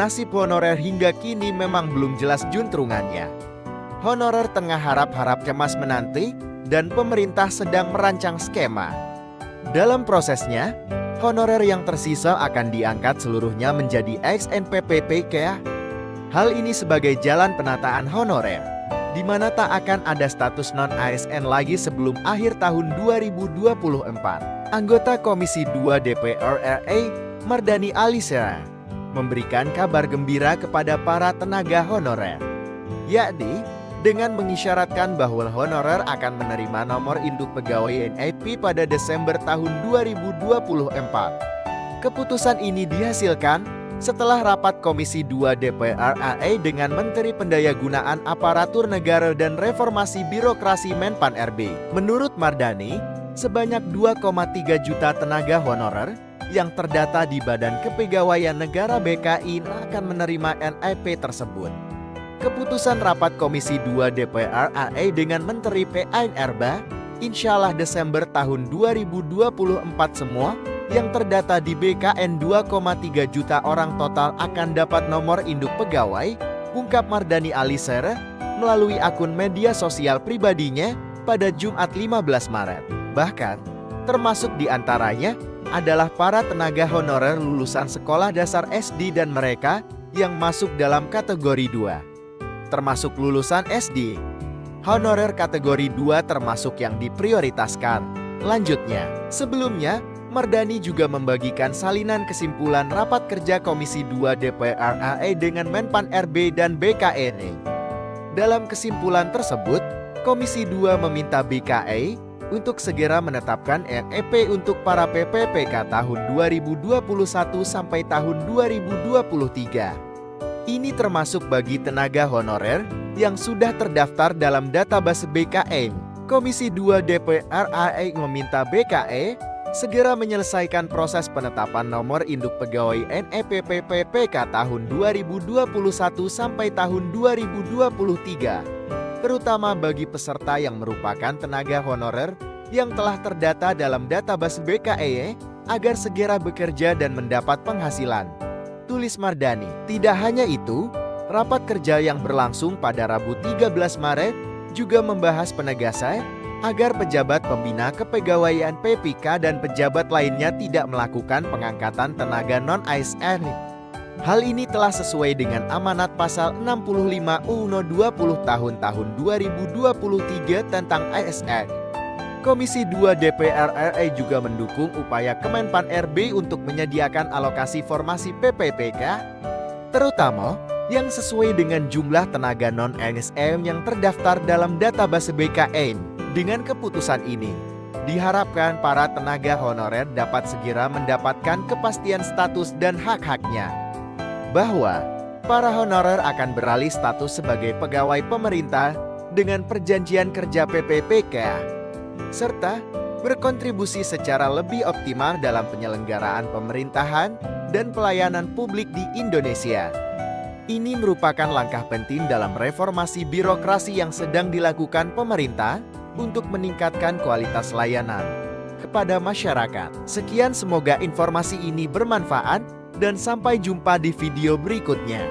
nasib honorer hingga kini memang belum jelas juntrungannya. Honorer tengah harap-harap cemas menanti, dan pemerintah sedang merancang skema. Dalam prosesnya, honorer yang tersisa akan diangkat seluruhnya menjadi ASN/PPPK. Hal ini sebagai jalan penataan honorer, di mana tak akan ada status non-ASN lagi sebelum akhir tahun 2024. Anggota Komisi 2 DPR RI, Mardhani Alisera, memberikan kabar gembira kepada para tenaga honorer, yakni dengan mengisyaratkan bahwa honorer akan menerima nomor induk pegawai NIP pada Desember tahun 2024. Keputusan ini dihasilkan setelah rapat Komisi 2 DPR RI dengan Menteri Pendayagunaan Aparatur Negara dan Reformasi Birokrasi Menpan RB. Menurut Mardhani, sebanyak 2,3 juta tenaga honorer yang terdata di Badan Kepegawaian Negara BKI akan menerima NIP tersebut. Keputusan rapat Komisi 2 DPR RI dengan Menteri PNRB, insyaallah Desember tahun 2024 semua yang terdata di BKN 2,3 juta orang total akan dapat nomor induk pegawai, ungkap Mardhani Alisera melalui akun media sosial pribadinya pada Jumat 15 Maret. Bahkan, termasuk di antaranya adalah para tenaga honorer lulusan sekolah dasar SD dan mereka yang masuk dalam kategori 2. Termasuk lulusan SD, honorer kategori 2 termasuk yang diprioritaskan. Lanjutnya, sebelumnya, Mardhani juga membagikan salinan kesimpulan rapat kerja Komisi 2 DPR RI dengan Menpan RB dan BKN. Dalam kesimpulan tersebut, Komisi 2 meminta BKI untuk segera menetapkan NIP untuk para PPPK tahun 2021 sampai tahun 2023. Ini termasuk bagi tenaga honorer yang sudah terdaftar dalam database BKN. Komisi 2 DPR RI meminta BKE segera menyelesaikan proses penetapan nomor induk pegawai NIP PPPK tahun 2021 sampai tahun 2023, terutama bagi peserta yang merupakan tenaga honorer yang telah terdata dalam database BKE agar segera bekerja dan mendapat penghasilan, tulis Mardhani. Tidak hanya itu, rapat kerja yang berlangsung pada Rabu 13 Maret juga membahas penegasan agar pejabat pembina kepegawaian PPK dan pejabat lainnya tidak melakukan pengangkatan tenaga non-ASN. Hal ini telah sesuai dengan amanat pasal 65 UU 20 tahun 2023 tentang ASN. Komisi 2 DPR RI juga mendukung upaya Kemenpan RB untuk menyediakan alokasi formasi PPPK, terutama yang sesuai dengan jumlah tenaga non-ASN yang terdaftar dalam database BKN. Dengan keputusan ini, diharapkan para tenaga honorer dapat segera mendapatkan kepastian status dan hak-haknya. Bahwa para honorer akan beralih status sebagai pegawai pemerintah dengan perjanjian kerja PPPK, serta berkontribusi secara lebih optimal dalam penyelenggaraan pemerintahan dan pelayanan publik di Indonesia. Ini merupakan langkah penting dalam reformasi birokrasi yang sedang dilakukan pemerintah untuk meningkatkan kualitas layanan kepada masyarakat. Sekian, semoga informasi ini bermanfaat dan sampai jumpa di video berikutnya.